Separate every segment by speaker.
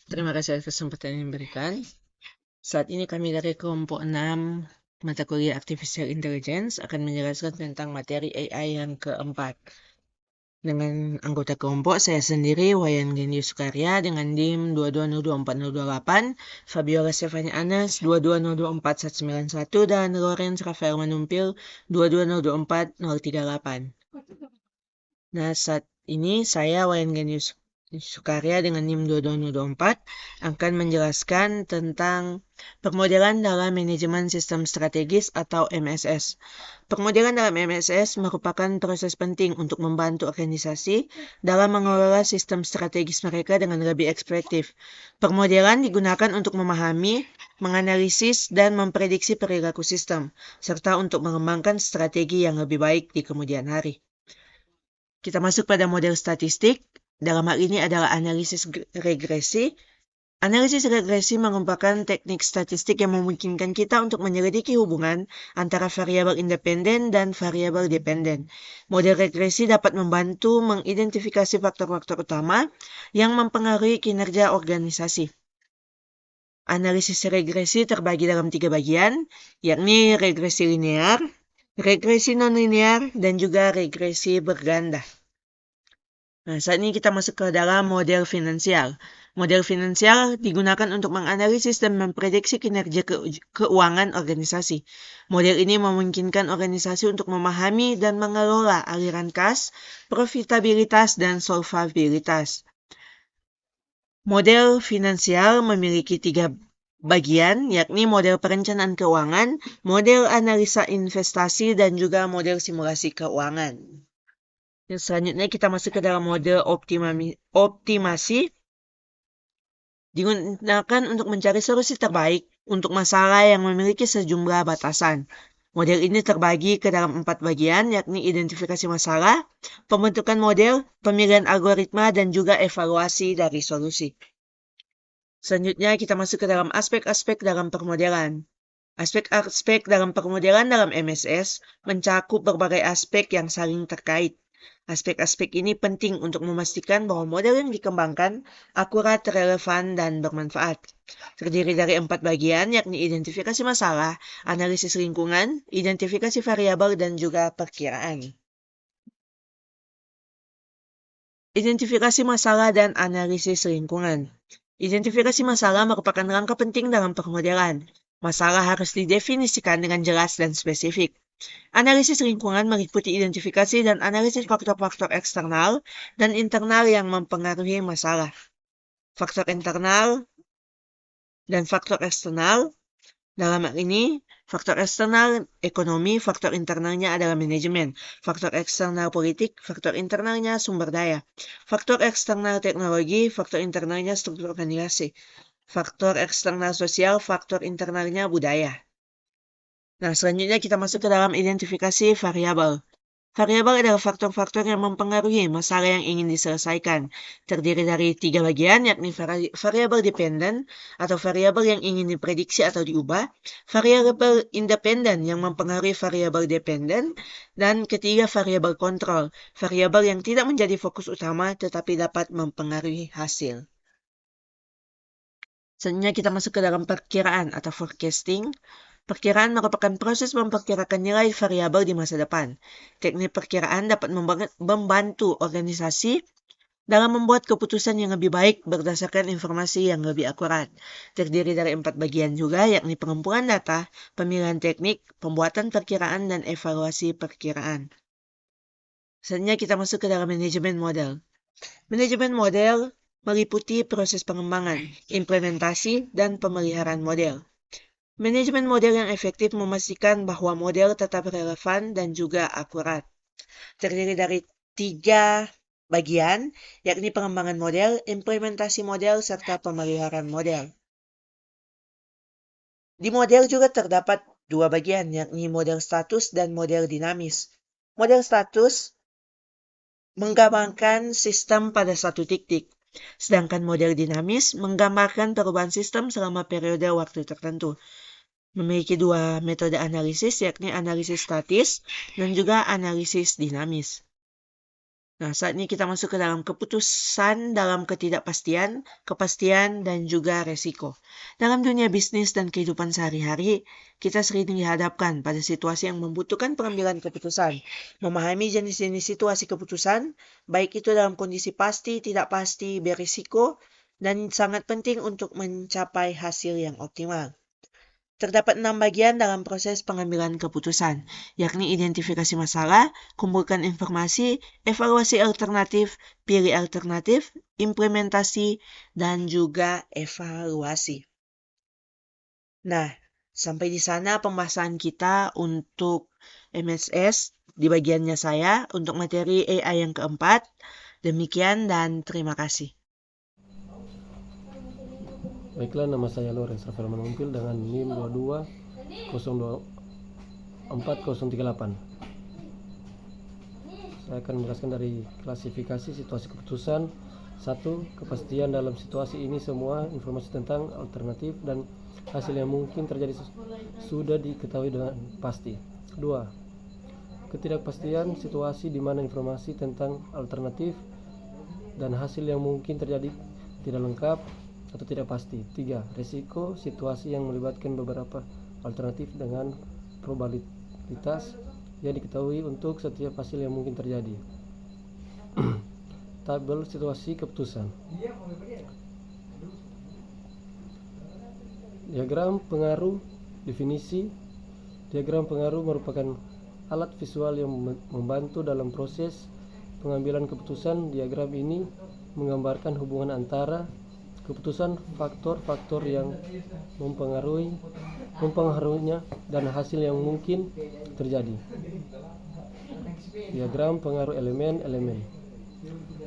Speaker 1: Terima kasih atas kesempatan yang diberikan. Saat ini kami dari kelompok 6 mata kuliah Artificial Intelligence akan menjelaskan tentang materi AI yang keempat. Dengan anggota kelompok saya sendiri, Wayan Genius Sukarya dengan NIM 2202408, Fabiola Stefani Anas 2202491, dan Lorenz Rafael Manumpil 2202438. Nah, saat ini saya Wayan Genius Sukarya dengan NIM 22024 akan menjelaskan tentang permodelan dalam manajemen sistem strategis atau MSS. Permodelan dalam MSS merupakan proses penting untuk membantu organisasi dalam mengelola sistem strategis mereka dengan lebih efektif. Permodelan digunakan untuk memahami, menganalisis, dan memprediksi perilaku sistem, serta untuk mengembangkan strategi yang lebih baik di kemudian hari. Kita masuk pada model statistik. Dalam hal ini adalah analisis regresi. Analisis regresi merupakan teknik statistik yang memungkinkan kita untuk menyelidiki hubungan antara variabel independen dan variabel dependen. Model regresi dapat membantu mengidentifikasi faktor-faktor utama yang mempengaruhi kinerja organisasi. Analisis regresi terbagi dalam 3 bagian, yakni regresi linear, regresi non-linear, dan juga regresi berganda. Nah, saat ini kita masuk ke dalam model finansial. Model finansial digunakan untuk menganalisis dan memprediksi kinerja keuangan organisasi. Model ini memungkinkan organisasi untuk memahami dan mengelola aliran kas, profitabilitas, dan solvabilitas. Model finansial memiliki 3 bagian, yakni model perencanaan keuangan, model analisa investasi, dan juga model simulasi keuangan. Yang selanjutnya kita masuk ke dalam mode optimasi. Digunakan untuk mencari solusi terbaik untuk masalah yang memiliki sejumlah batasan. Model ini terbagi ke dalam 4 bagian, yakni identifikasi masalah, pembentukan model, pemilihan algoritma, dan juga evaluasi dari solusi. Selanjutnya kita masuk ke dalam aspek-aspek dalam permodelan. Aspek-aspek dalam permodelan dalam MSS mencakup berbagai aspek yang saling terkait. Aspek-aspek ini penting untuk memastikan bahwa model yang dikembangkan akurat, relevan, dan bermanfaat. Terdiri dari 4 bagian, yakni identifikasi masalah, analisis lingkungan, identifikasi variabel, dan juga perkiraan. Identifikasi masalah dan analisis lingkungan. Identifikasi masalah merupakan langkah penting dalam permodelan. Masalah harus didefinisikan dengan jelas dan spesifik. Analisis lingkungan meliputi identifikasi dan analisis faktor-faktor eksternal dan internal yang mempengaruhi masalah. Faktor internal dan faktor eksternal. Dalam hal ini, faktor eksternal ekonomi, faktor internalnya adalah manajemen. Faktor eksternal politik, faktor internalnya sumber daya. Faktor eksternal teknologi, faktor internalnya struktur organisasi. Faktor eksternal sosial, faktor internalnya budaya. Nah, selanjutnya kita masuk ke dalam identifikasi variabel. Variabel adalah faktor-faktor yang mempengaruhi masalah yang ingin diselesaikan. Terdiri dari 3 bagian, yakni variabel dependen atau variabel yang ingin diprediksi atau diubah, variabel independen yang mempengaruhi variabel dependen, dan ketiga variabel kontrol, variabel yang tidak menjadi fokus utama tetapi dapat mempengaruhi hasil. Selanjutnya kita masuk ke dalam perkiraan atau forecasting. Perkiraan merupakan proses memperkirakan nilai variabel di masa depan. Teknik perkiraan dapat membantu organisasi dalam membuat keputusan yang lebih baik berdasarkan informasi yang lebih akurat. Terdiri dari 4 bagian juga, yakni pengumpulan data, pemilihan teknik, pembuatan perkiraan, dan evaluasi perkiraan. Selanjutnya kita masuk ke dalam manajemen model. Manajemen model meliputi proses pengembangan, implementasi, dan pemeliharaan model. Manajemen model yang efektif memastikan bahwa model tetap relevan dan juga akurat. Terdiri dari 3 bagian, yakni pengembangan model, implementasi model, serta pemeliharaan model. Di model juga terdapat 2 bagian, yakni model status dan model dinamis. Model status menggambarkan sistem pada satu titik, sedangkan model dinamis menggambarkan perubahan sistem selama periode waktu tertentu. Memiliki 2 metode analisis, yakni analisis statis dan juga analisis dinamis. Nah, saat ini kita masuk ke dalam keputusan dalam ketidakpastian, kepastian, dan juga resiko. Dalam dunia bisnis dan kehidupan sehari-hari, kita sering dihadapkan pada situasi yang membutuhkan pengambilan keputusan. Memahami jenis-jenis situasi keputusan, baik itu dalam kondisi pasti, tidak pasti, berisiko, dan sangat penting untuk mencapai hasil yang optimal. Terdapat 6 bagian dalam proses pengambilan keputusan, yakni identifikasi masalah, kumpulkan informasi, evaluasi alternatif, pilih alternatif, implementasi, dan juga evaluasi. Nah, sampai di sana pembahasan kita untuk MSS di bagiannya saya untuk materi AI yang keempat. Demikian dan terima kasih.
Speaker 2: Baiklah, nama saya Lawrence Rafael Manumpil dengan NIM 22024038. Saya akan menjelaskan dari klasifikasi situasi keputusan. 1. Kepastian dalam situasi ini semua informasi tentang alternatif dan hasil yang mungkin terjadi sudah diketahui dengan pasti. 2. Ketidakpastian situasi di mana informasi tentang alternatif dan hasil yang mungkin terjadi tidak lengkap atau tidak pasti. 3. Risiko situasi yang melibatkan beberapa alternatif dengan probabilitas yang diketahui untuk setiap hasil yang mungkin terjadi. Tabel situasi keputusan. Diagram pengaruh. Definisi. Diagram pengaruh merupakan alat visual yang membantu dalam proses pengambilan keputusan. Diagram ini menggambarkan hubungan antara keputusan, faktor-faktor yang mempengaruhinya dan hasil yang mungkin terjadi. Diagram pengaruh elemen-elemen.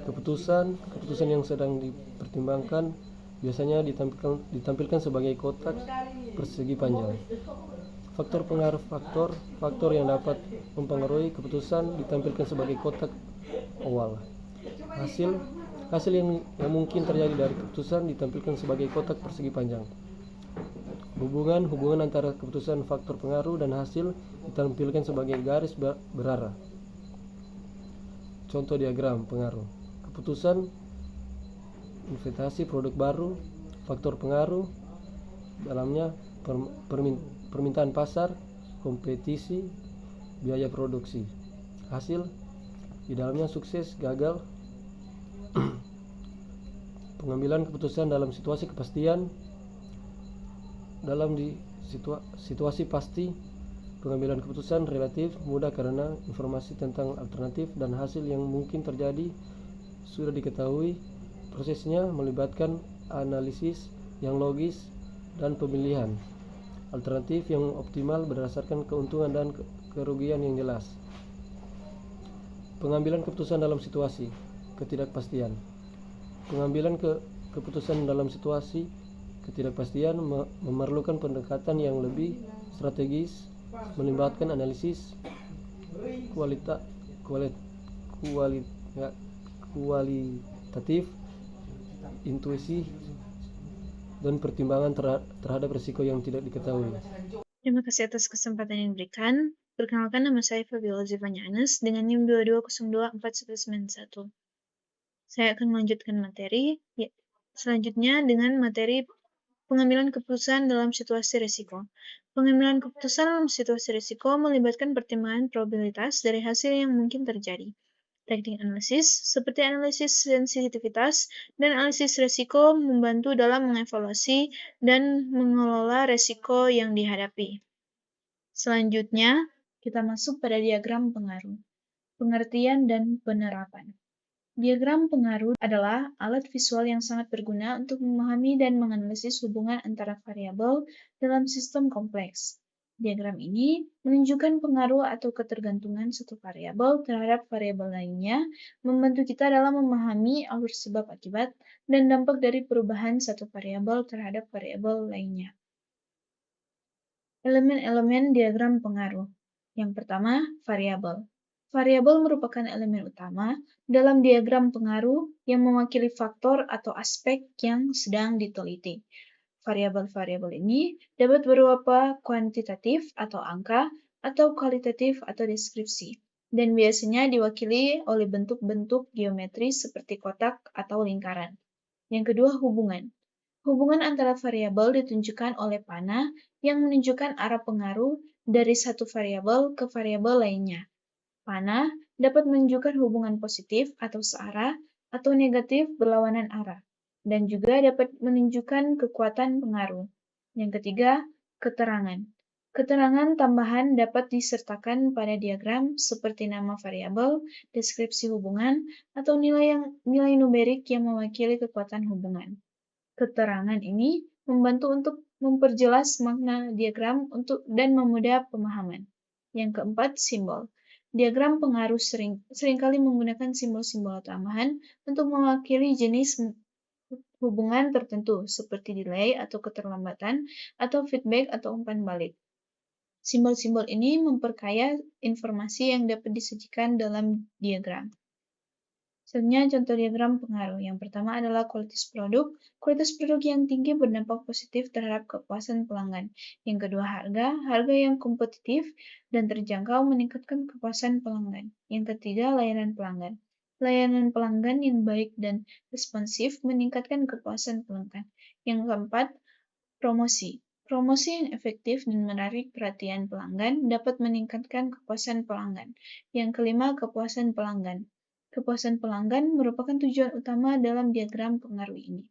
Speaker 2: Keputusan yang sedang dipertimbangkan biasanya ditampilkan sebagai kotak persegi panjang. Faktor pengaruh faktor yang dapat mempengaruhi keputusan ditampilkan sebagai kotak oval. Hasil yang mungkin terjadi dari keputusan ditampilkan sebagai kotak persegi panjang. Hubungan antara keputusan, faktor pengaruh, dan hasil ditampilkan sebagai garis berarah. Contoh diagram pengaruh. Keputusan, investasi produk baru. Faktor pengaruh dalamnya permintaan pasar, kompetisi, biaya produksi. Hasil di dalamnya sukses, gagal. Pengambilan keputusan dalam situasi kepastian. Dalam situasi pasti, pengambilan keputusan relatif mudah karena informasi tentang alternatif dan hasil yang mungkin terjadi sudah diketahui. Prosesnya melibatkan analisis yang logis dan pemilihan alternatif yang optimal berdasarkan keuntungan dan kerugian yang jelas. Pengambilan keputusan dalam situasi ketidakpastian. Pengambilan keputusan dalam situasi ketidakpastian memerlukan pendekatan yang lebih strategis, melibatkan analisis kualitatif, intuisi, dan pertimbangan terhadap risiko yang tidak diketahui.
Speaker 3: Terima kasih atas kesempatan yang diberikan. Perkenalkan, nama saya Fabiola Zivanya Anes dengan NIM 22024191. Saya akan melanjutkan materi selanjutnya dengan materi pengambilan keputusan dalam situasi risiko. Pengambilan keputusan dalam situasi risiko melibatkan pertimbangan probabilitas dari hasil yang mungkin terjadi. Teknik analisis, seperti analisis sensitivitas dan analisis risiko, membantu dalam mengevaluasi dan mengelola risiko yang dihadapi. Selanjutnya, kita masuk pada diagram pengaruh, pengertian dan penerapan. Diagram pengaruh adalah alat visual yang sangat berguna untuk memahami dan menganalisis hubungan antara variabel dalam sistem kompleks. Diagram ini menunjukkan pengaruh atau ketergantungan suatu variabel terhadap variabel lainnya, membantu kita dalam memahami alur sebab akibat dan dampak dari perubahan satu variabel terhadap variabel lainnya. Elemen-elemen diagram pengaruh. Yang pertama, variabel. Variabel merupakan elemen utama dalam diagram pengaruh yang mewakili faktor atau aspek yang sedang diteliti. Variabel-variabel ini dapat berupa kuantitatif atau angka, atau kualitatif atau deskripsi. dan biasanya diwakili oleh bentuk-bentuk geometris seperti kotak atau lingkaran. Yang kedua, hubungan. Hubungan antara variabel ditunjukkan oleh panah yang menunjukkan arah pengaruh dari satu variabel ke variabel lainnya. Panah dapat menunjukkan hubungan positif atau searah atau negatif berlawanan arah, dan juga dapat menunjukkan kekuatan pengaruh. Yang ketiga, keterangan. Keterangan tambahan dapat disertakan pada diagram seperti nama variabel, deskripsi hubungan, atau nilai numerik yang mewakili kekuatan hubungan. Keterangan ini membantu untuk memperjelas makna diagram dan memudah pemahaman. Yang keempat, simbol. Diagram pengaruh seringkali menggunakan simbol-simbol tambahan untuk mewakili jenis hubungan tertentu, seperti delay atau keterlambatan, atau feedback atau umpan balik. Simbol-simbol ini memperkaya informasi yang dapat disajikan dalam diagram. Selanjutnya, contoh diagram pengaruh. Yang pertama adalah kualitas produk. Kualitas produk yang tinggi berdampak positif terhadap kepuasan pelanggan. Yang kedua, harga. Harga yang kompetitif dan terjangkau meningkatkan kepuasan pelanggan. Yang ketiga, layanan pelanggan. Layanan pelanggan yang baik dan responsif meningkatkan kepuasan pelanggan. Yang keempat, promosi. Promosi yang efektif dan menarik perhatian pelanggan dapat meningkatkan kepuasan pelanggan. Yang kelima, kepuasan pelanggan. Kepuasan pelanggan merupakan tujuan utama dalam diagram pengaruh ini.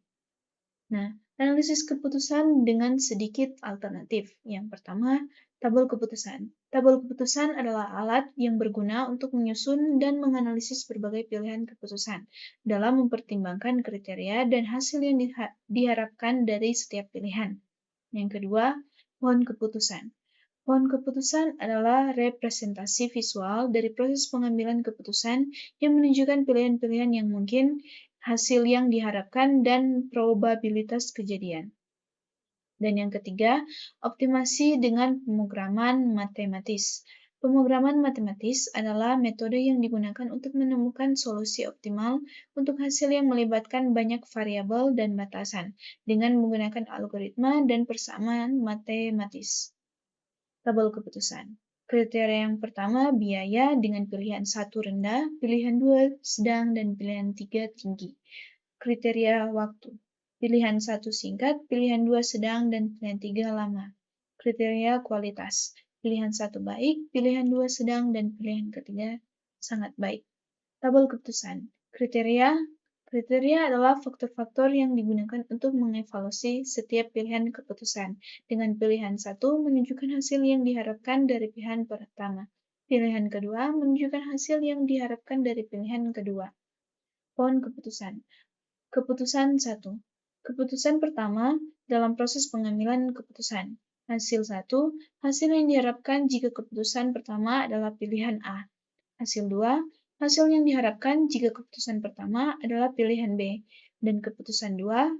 Speaker 3: Nah, analisis keputusan dengan sedikit alternatif. Yang pertama, tabel keputusan. Tabel keputusan adalah alat yang berguna untuk menyusun dan menganalisis berbagai pilihan keputusan dalam mempertimbangkan kriteria dan hasil yang diharapkan dari setiap pilihan. Yang kedua, pohon keputusan. Pohon keputusan adalah representasi visual dari proses pengambilan keputusan yang menunjukkan pilihan-pilihan yang mungkin, hasil yang diharapkan, dan probabilitas kejadian. Dan yang ketiga, optimasi dengan pemrograman matematis. Pemrograman matematis adalah metode yang digunakan untuk menemukan solusi optimal untuk hasil yang melibatkan banyak variabel dan batasan, dengan menggunakan algoritma dan persamaan matematis. Tabel keputusan. Kriteria yang pertama, biaya dengan pilihan 1 rendah, pilihan 2 sedang, dan pilihan 3 tinggi. Kriteria waktu. Pilihan 1 singkat, pilihan 2 sedang, dan pilihan 3 lama. Kriteria kualitas. Pilihan 1 baik, pilihan 2 sedang, dan pilihan ketiga sangat baik. Tabel keputusan. Kriteria adalah faktor-faktor yang digunakan untuk mengevaluasi setiap pilihan keputusan. Dengan pilihan 1 menunjukkan hasil yang diharapkan dari pilihan pertama. Pilihan kedua menunjukkan hasil yang diharapkan dari pilihan kedua. Pohon keputusan. Keputusan 1. Keputusan pertama dalam proses pengambilan keputusan. Hasil 1. Hasil yang diharapkan jika keputusan pertama adalah pilihan A. Hasil 2. Hasil yang diharapkan jika keputusan pertama adalah pilihan B, dan keputusan 2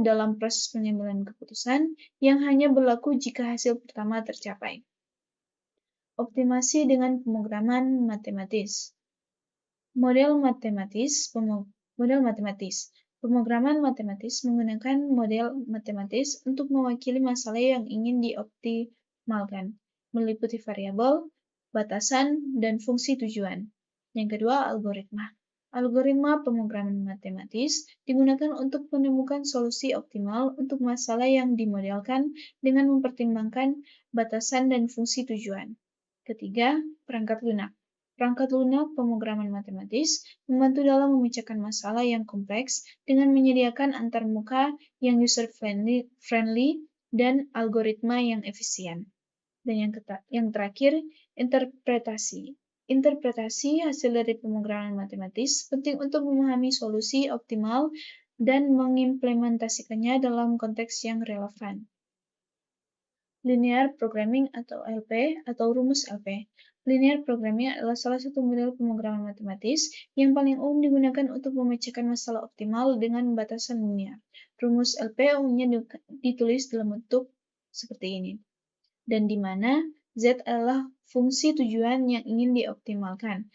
Speaker 3: dalam proses pengambilan keputusan yang hanya berlaku jika hasil pertama tercapai. Optimasi dengan pemrograman matematis. Model matematis. Pemrograman matematis menggunakan model matematis untuk mewakili masalah yang ingin dioptimalkan, meliputi variabel, batasan, dan fungsi tujuan. Yang kedua, algoritma. Algoritma pemrograman matematis digunakan untuk menemukan solusi optimal untuk masalah yang dimodelkan dengan mempertimbangkan batasan dan fungsi tujuan. Ketiga, perangkat lunak. Perangkat lunak pemrograman matematis membantu dalam memecahkan masalah yang kompleks dengan menyediakan antarmuka yang user-friendly dan algoritma yang efisien. Dan yang terakhir, interpretasi. Interpretasi hasil dari pemrograman matematis penting untuk memahami solusi optimal dan mengimplementasikannya dalam konteks yang relevan. Linear Programming atau LP atau rumus LP. Linear Programming adalah salah satu model pemrograman matematis yang paling umum digunakan untuk memecahkan masalah optimal dengan batasan linear. Rumus LP umumnya ditulis dalam bentuk seperti ini, dan di mana Z adalah fungsi tujuan yang ingin dioptimalkan.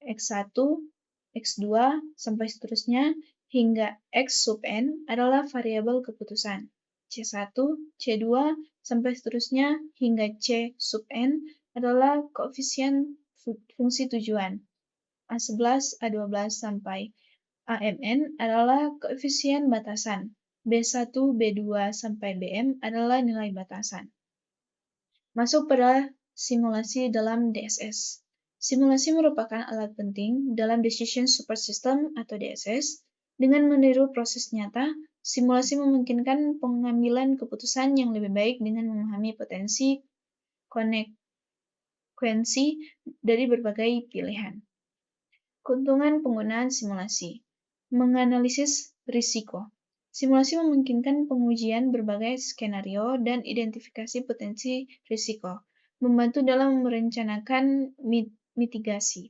Speaker 3: X1, X2, sampai seterusnya, hingga X sub N adalah variabel keputusan. C1, C2, sampai seterusnya, hingga C sub N adalah koefisien fungsi tujuan. A11, A12 sampai AMN adalah koefisien batasan. B1, B2 sampai Bm adalah nilai batasan. Masuk pada simulasi dalam DSS. Simulasi merupakan alat penting dalam Decision Support System atau DSS. Dengan meniru proses nyata, simulasi memungkinkan pengambilan keputusan yang lebih baik dengan memahami potensi konsekuensi dari berbagai pilihan. Keuntungan penggunaan simulasi. Menganalisis risiko. Simulasi memungkinkan pengujian berbagai skenario dan identifikasi potensi risiko, membantu dalam merencanakan mitigasi.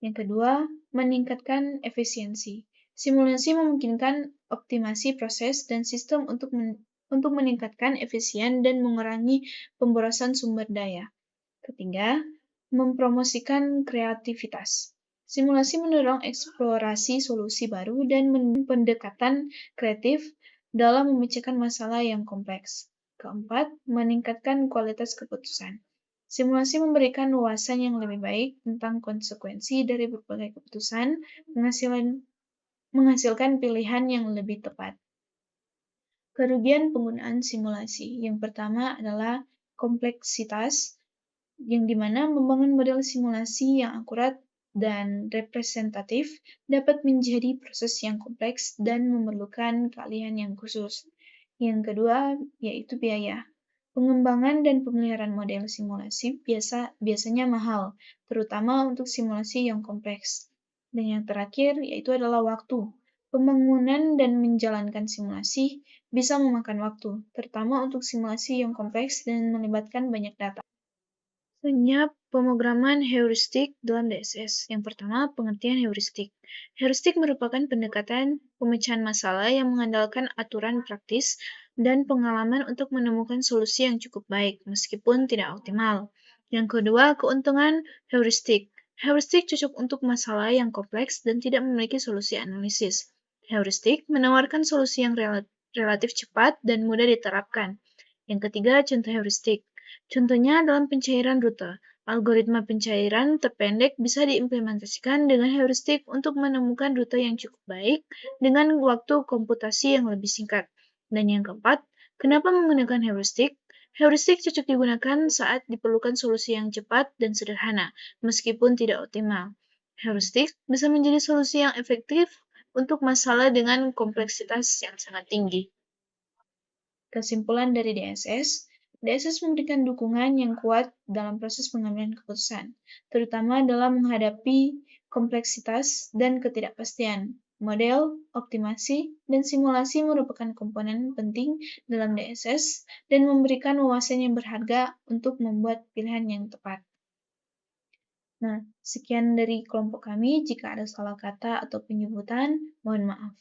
Speaker 3: Yang kedua, meningkatkan efisiensi. Simulasi memungkinkan optimasi proses dan sistem untuk meningkatkan efisien dan mengurangi pemborosan sumber daya. Ketiga, mempromosikan kreativitas. Simulasi mendorong eksplorasi solusi baru dan pendekatan kreatif dalam memecahkan masalah yang kompleks. Keempat, meningkatkan kualitas keputusan. Simulasi memberikan wawasan yang lebih baik tentang konsekuensi dari berbagai keputusan, menghasilkan pilihan yang lebih tepat. Kerugian penggunaan simulasi. Yang pertama adalah kompleksitas, yang dimana membangun model simulasi yang akurat dan representatif dapat menjadi proses yang kompleks dan memerlukan keahlian yang khusus. Yang kedua, yaitu biaya. Pengembangan dan pemeliharaan model simulasi biasanya mahal, terutama untuk simulasi yang kompleks. Dan yang terakhir, yaitu adalah waktu. Pembangunan dan menjalankan simulasi bisa memakan waktu, terutama untuk simulasi yang kompleks dan melibatkan banyak data. Senyap pemrograman heuristik dalam DSS. Yang pertama, pengertian heuristik. Heuristik merupakan pendekatan pemecahan masalah yang mengandalkan aturan praktis dan pengalaman untuk menemukan solusi yang cukup baik, meskipun tidak optimal. Yang kedua, keuntungan heuristik. Heuristik cocok untuk masalah yang kompleks dan tidak memiliki solusi analisis. Heuristik menawarkan solusi yang relatif cepat dan mudah diterapkan. Yang ketiga, contoh heuristik. Contohnya dalam pencairan rute. Algoritma pencairan terpendek bisa diimplementasikan dengan heuristik untuk menemukan rute yang cukup baik dengan waktu komputasi yang lebih singkat. Dan yang keempat, kenapa menggunakan heuristik? Heuristik cocok digunakan saat diperlukan solusi yang cepat dan sederhana, meskipun tidak optimal. Heuristik bisa menjadi solusi yang efektif untuk masalah dengan kompleksitas yang sangat tinggi. Kesimpulan dari DSS, DSS memberikan dukungan yang kuat dalam proses pengambilan keputusan, terutama dalam menghadapi kompleksitas dan ketidakpastian. Model, optimasi, dan simulasi merupakan komponen penting dalam DSS dan memberikan wawasan yang berharga untuk membuat pilihan yang tepat. Nah, sekian dari kelompok kami. Jika ada salah kata atau penyebutan, mohon maaf.